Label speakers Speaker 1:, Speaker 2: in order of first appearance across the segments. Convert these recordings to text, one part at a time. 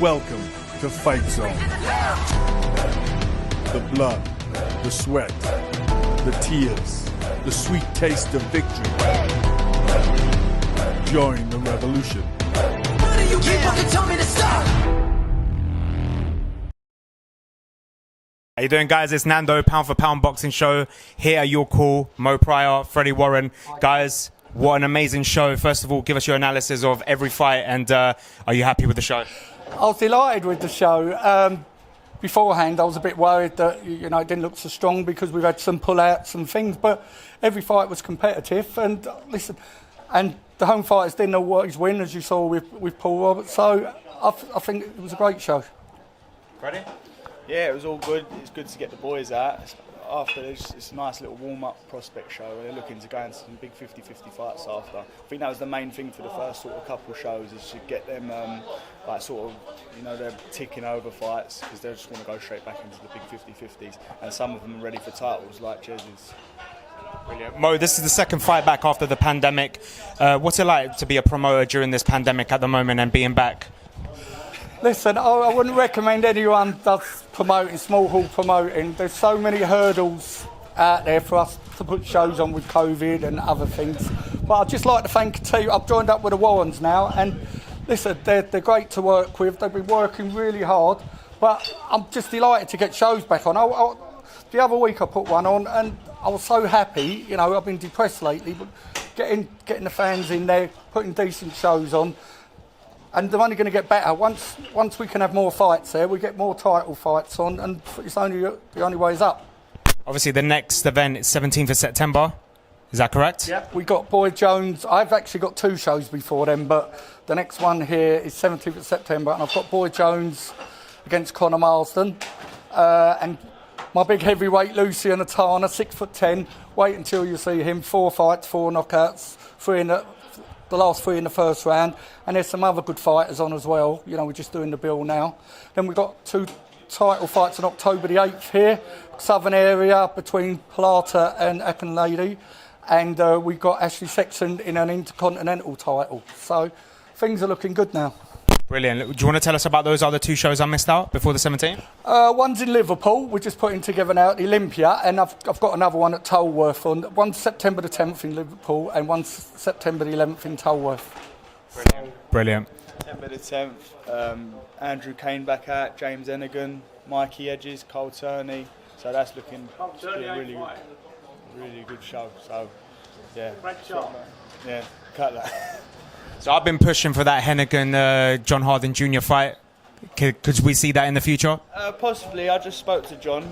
Speaker 1: Welcome to Fightzone. The blood, the sweat, the tears, the sweet taste of victory. Join the revolution.
Speaker 2: You keep fucking telling me to stop.
Speaker 3: How you doing, guys? It's Nando, Pound for Pound Boxing Show. Here at your call, Mo Prior, Freddy Warren. Guys, what an amazing show. First of all, give us your analysis of every fight, and are you happy with the show?
Speaker 4: I was delighted with the show. Beforehand, I was a bit worried that it didn't look so strong because we've had some pull-outs and things, but every fight was competitive. And listen, and the home fighters didn't always win, as you saw with Paul Roberts. So I think it was a great show.
Speaker 3: Ready?
Speaker 5: Yeah, it was all good. It's good to get the boys out. After it's a nice little warm-up prospect show. They're looking to go into some big 50-50 fights after. I think that was the main thing for the first sort of couple shows, is to get them they're ticking over fights because they just want to go straight back into the big 50-50s. And some of them are ready for titles, like Jez's.
Speaker 3: Brilliant. Mo, this is the second fight back after the pandemic. What's it like to be a promoter during this pandemic at the moment and being back?
Speaker 4: Listen, I wouldn't recommend anyone does promoting, small hall promoting. There's so many hurdles out there for us to put shows on with COVID and other things. But I'd just like to thank the team. I've joined up with the Warrens now, and listen, they're great to work with. They've been working really hard, but I'm just delighted to get shows back on. The other week I put one on, and I was so happy. I've been depressed lately, but getting the fans in there, putting decent shows on. And they're only going to get better. Once we can have more fights there, we get more title fights on, and it's the only way is up.
Speaker 3: Obviously, the next event is 17th of September. Is that correct?
Speaker 4: Yeah. We got Boyd Jones. I've actually got two shows before then, but the next one here is 17th of September, and I've got Boyd Jones against Conor Marsden, and my big heavyweight Lucian Atana, 6'10". Wait until you see him. 4 fights, 4 knockouts, 3 in the last 3 in the first round, and there's some other good fighters on as well. We're just doing the bill now. Then we've got 2 title fights on October the 8th here, southern area between Plata and Akinlady, and we've got Ashley Sexton in an intercontinental title. So things are looking good now.
Speaker 3: Brilliant. Do you want to tell us about those other 2 shows I missed out before the 17th?
Speaker 4: One's in Liverpool. We're just putting together now at the Olympia, and I've got another one at Tolworth. One's September the 10th in Liverpool, and one's September the 11th in Tolworth.
Speaker 3: Brilliant.
Speaker 5: September the 10th, Andrew Kane back out, James Ennigan, Mikey Edges, Cole Turney. So that's looking to be a really good show. So, yeah. Yeah, cut that.
Speaker 3: So I've been pushing for that Hennigan John Harding Jr. fight. Could we see that in the future?
Speaker 5: Possibly. I just spoke to John.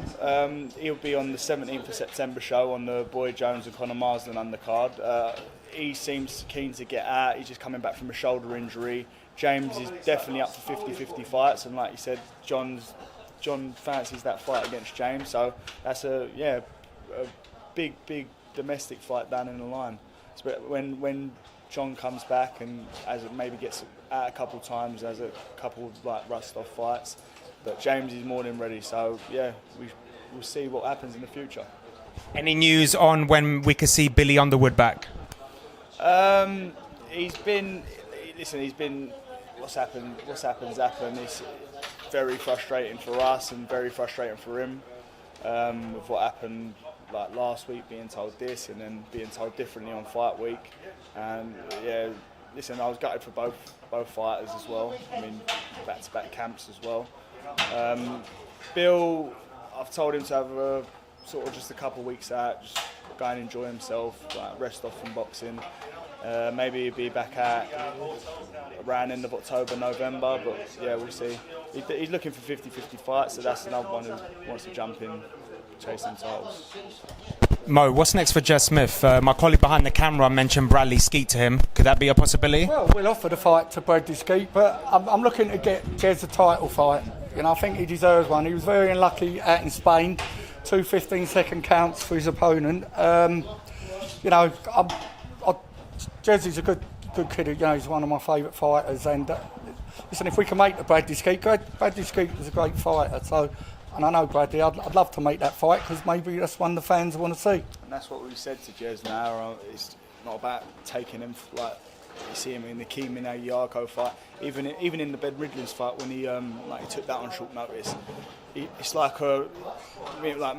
Speaker 5: He'll be on the 17th of September show on the Boyd Jones and Conor Marsden undercard. He seems keen to get out. He's just coming back from a shoulder injury. James is definitely up for 50-50 fights, and like you said, John fancies that fight against James. So that's a big domestic fight down in the line. So when John comes back and as it maybe gets out a couple of times, as a couple of rust off fights, but James is more than ready. So yeah, we'll see what happens in the future.
Speaker 3: Any news on when we could see Billy Underwood back?
Speaker 5: He's been what's happened. It's very frustrating for us and very frustrating for him with what happened last week, being told this and then being told differently on fight week. And yeah, listen, I was gutted for both fighters as well. I mean, back-to-back camps as well. Bill, I've told him to have a sort of just a couple of weeks out, just go and enjoy himself, rest off from boxing. Maybe he'll be back out around end of October, November, but yeah, we'll see. He's looking for 50-50 fights, so that's another one who wants to jump in, chasing titles.
Speaker 3: Mo, what's next for Jez Smith? My colleague behind the camera mentioned Bradley Skeet to him. Could that be a possibility?
Speaker 4: Well, we'll offer the fight to Bradley Skeet, but I'm looking to get Jez a title fight. I think he deserves one. He was very unlucky out in Spain. 2 15-second counts for his opponent. Jez is a good kid. He's one of my favourite fighters. And listen, if we can make the Bradley Skeet is a great fighter. So. And I know Bradley, I'd love to make that fight because maybe that's one the fans want to see.
Speaker 5: And that's what we've said to Jez now. It's not about taking him You see him in the Keemina Yarko fight, even in the Ben Ridlins fight when he took that on short notice. It's like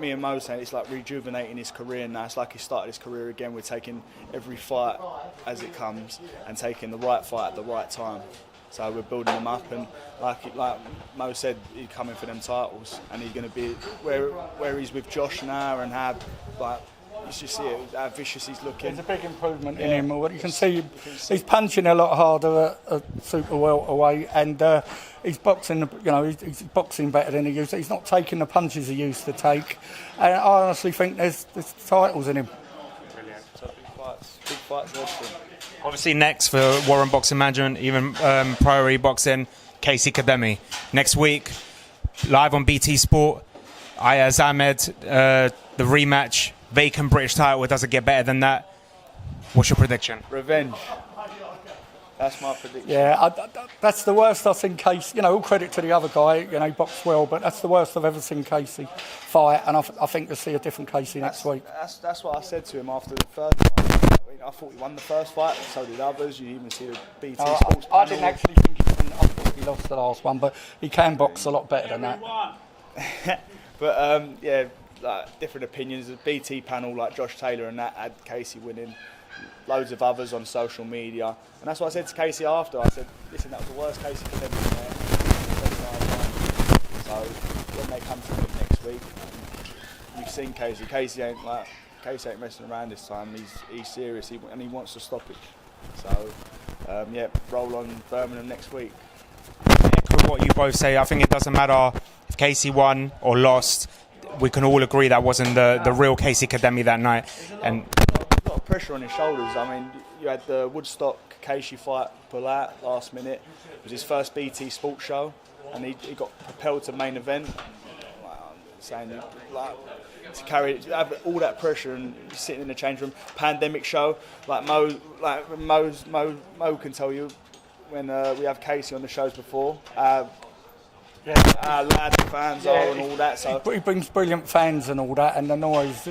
Speaker 5: me and Mo saying, it's like rejuvenating his career now. It's like he started his career again. We're taking every fight as it comes and taking the right fight at the right time. So we're building him up, and like Mo said, he's coming for them titles, and he's going to be where he's with Josh now, and how you just see how vicious he's looking.
Speaker 4: There's a big improvement in him. You can see he's punching a lot harder at super welterweight, and he's boxing. He's boxing better than he used to. He's not taking the punches he used to take, and I honestly think there's titles in him.
Speaker 5: Brilliant. So big fights, everything.
Speaker 3: Obviously, next for Warren Boxing Management, even Priority Boxing, Casey Kademi. Next week, live on BT Sport, Ayaz Ahmed, the rematch, vacant British title. It doesn't get better than that. What's your prediction?
Speaker 5: Revenge. That's my prediction.
Speaker 4: Yeah, that's the worst I've seen Casey. All credit to the other guy. He boxed well, but that's the worst I've ever seen Casey fight, and I think we'll see a different Casey next week.
Speaker 5: That's what I said to him after the first fight. I thought he won the first fight, and so did others. You even see the BT Sports
Speaker 4: I didn't actually think he won. I thought he lost the last one, but he can box a lot better than that.
Speaker 5: But different opinions. The BT panel, like Josh Taylor and that, had Casey winning. Loads of others on social media, and that's what I said to Casey after. I said, "Listen, that was the worst Casey could ever win there." So when they come to it next week, you've seen Casey. Casey ain't messing around this time. He's serious, and he wants to stop it. So roll on Birmingham next week.
Speaker 3: Echo what you both say. I think it doesn't matter if Casey won or lost. We can all agree that wasn't the real Casey Kademi that night. And
Speaker 5: a lot of pressure on his shoulders. I mean, you had the Woodstock Casey fight pull out last minute. It was his first BT Sports show, and he got propelled to main event. To have all that pressure and sitting in the change room, pandemic show. Mo can tell you when we have Casey on the shows before. Our lads, fans are and all that. So
Speaker 4: he brings brilliant fans and all that, and the noise.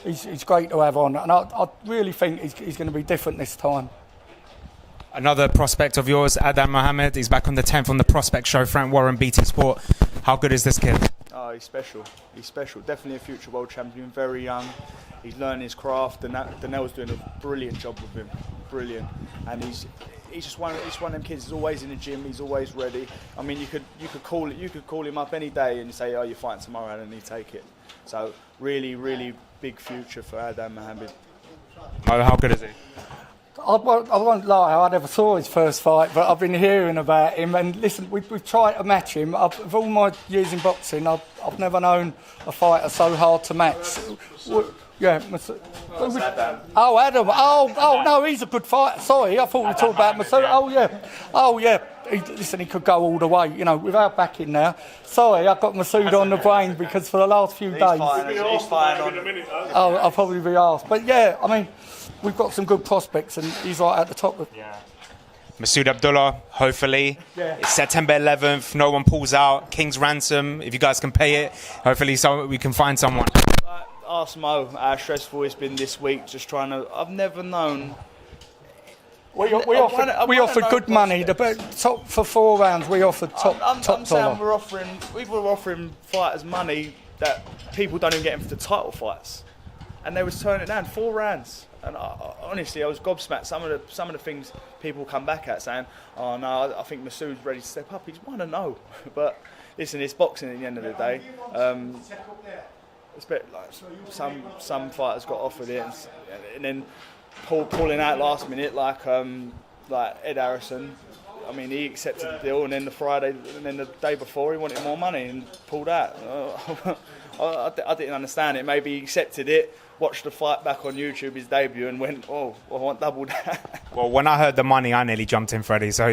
Speaker 4: He's great to have on, and I really think he's going to be different this time.
Speaker 3: Another prospect of yours, Adam Mohammed, he's back on the 10th on the Prospect Show, Frank Warren, BT Sport. How good is this kid?
Speaker 5: Oh, he's special. He's special. Definitely a future world champion. Very young. He's learning his craft, and Danel's doing a brilliant job with him. Brilliant. And he's just one of them kids. He's always in the gym. He's always ready. I mean, you could call him up any day and say, "Oh, you're fighting tomorrow," and he'd take it. So really, really big future for Adam Mohammed.
Speaker 3: How good is he?
Speaker 4: I won't lie, I never saw his first fight, but I've been hearing about him. And listen, we've tried to match him. Of all my years in boxing, I've never known a fighter so hard to match. Adam. Oh, no, he's a good fighter. Sorry, I thought we were talking about Masood. Oh, yeah. He could go all the way, without backing now. Sorry, I've got Masood on the brain because for the last few days...
Speaker 5: He's fine on...
Speaker 4: I'll probably be asked. But, yeah, I mean... We've got some good prospects, and he's right at the top of.
Speaker 3: Yeah. Masood Abdullah, hopefully. Yeah. It's September 11th. No one pulls out. King's ransom. If you guys can pay it, hopefully we can find someone.
Speaker 5: Ask Mo how stressful it's been this week. Just trying to. I've never known.
Speaker 4: We offered good money. Top for 4 rounds. We offered top
Speaker 5: I'm saying
Speaker 4: dollar.
Speaker 5: we were offering fighters money that people don't even get them for the title fights, and they was turning it down 4 rounds. And honestly, I was gobsmacked. Some of the things people come back at saying, "Oh no, I think Masood's ready to step up." He's 1-0, but listen, it's boxing at the end of the day. It's a bit like some fighters got offered it, and then pulling out last minute, like Ed Harrison. I mean, he accepted the deal, and then the day before, he wanted more money and pulled out. I didn't understand it. Maybe he accepted it, watched the fight back on YouTube, his debut, and went, "Oh, I want double that."
Speaker 3: Well, when I heard the money, I nearly jumped in, Freddie. So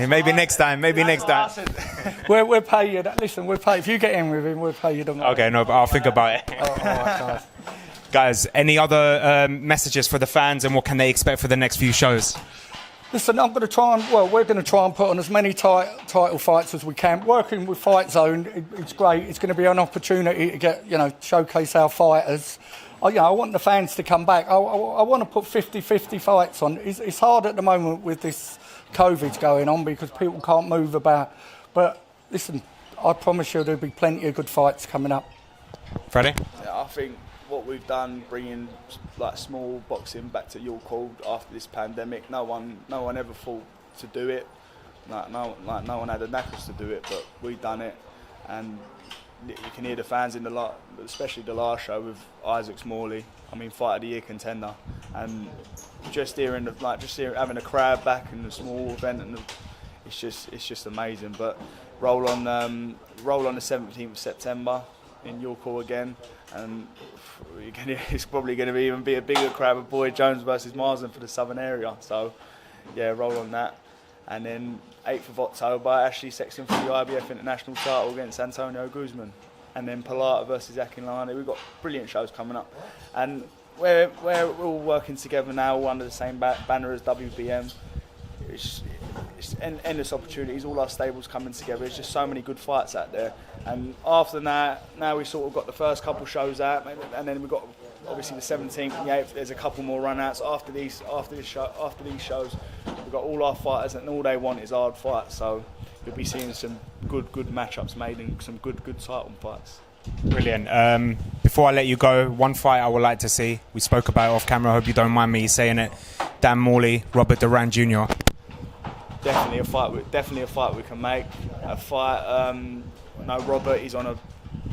Speaker 3: maybe next time.
Speaker 4: We'll pay you. Listen, we'll pay if you get in with him. We'll pay you the money.
Speaker 3: Okay, no, but I'll think about it.
Speaker 4: All right,
Speaker 3: guys. Any other messages for the fans, and what can they expect for the next few shows?
Speaker 4: Listen, we're going to try and put on as many title fights as we can. Working with Fightzone, it's great. It's going to be an opportunity to get, showcase our fighters. I want the fans to come back. I want to put 50-50 fights on. It's hard at the moment with this COVID going on because people can't move about. But listen, I promise you there'll be plenty of good fights coming up.
Speaker 3: Freddie?
Speaker 5: Yeah, I think what we've done, bringing like small boxing back to York Hall after this pandemic, no one ever thought to do it. No one had the knackers to do it, but we've done it, and you can hear the fans in especially the last show with Isaac Smalley. I mean, fight of the year contender, and just having a crowd back in the small event, and it's just amazing. But roll on the 17th of September in York Hall again, and it's probably going to even be a bigger crowd with Boyd Jones versus Marsden for the southern area. So yeah, roll on that. And then 8th of October, Ashley Sexton for the IBF International title against Antonio Guzman. And then Pilata versus Akinlani. We've got brilliant shows coming up. And we're all working together now, all under the same banner as WBM. It's endless opportunities, all our stables coming together. There's just so many good fights out there. And after that, now we sort of got the first couple shows out, and then we've got obviously the 17th and the 8th. There's a couple more run-outs after these shows. We've got all our fighters, and all they want is hard fights. So you'll be seeing some good matchups made and some good title fights.
Speaker 3: Brilliant. Before I let you go, one fight I would like to see. We spoke about it off camera. I hope you don't mind me saying it. Dan Morley, Robert Duran Jr.
Speaker 5: Definitely a fight we can make. A fight. Robert, he's on a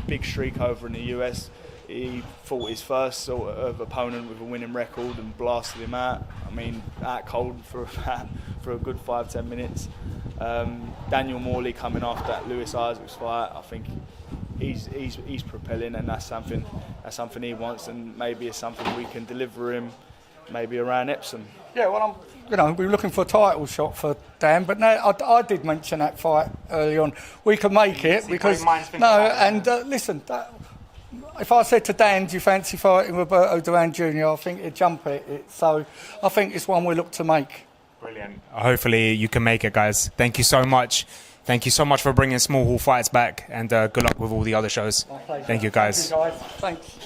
Speaker 5: big streak over in the US. He fought his first sort of opponent with a winning record and blasted him out. I mean, out cold for a good 5-10 minutes. Daniel Morley coming after that Lewis Isaacs fight. I think he's propelling, and that's something he wants, and maybe it's something we can deliver him, maybe around Epsom.
Speaker 4: Yeah, well, we were looking for a title shot for Dan, but no, I did mention that fight early on. We can make it because listen. If I said to Dan, do you fancy fighting Roberto Duran Jr., I think he'd jump at it. So I think it's one we look to make.
Speaker 3: Brilliant. Hopefully you can make it, guys. Thank you so much. Thank you so much for bringing small hall fights back, and good luck with all the other shows. Thank you, guys.
Speaker 4: Thanks.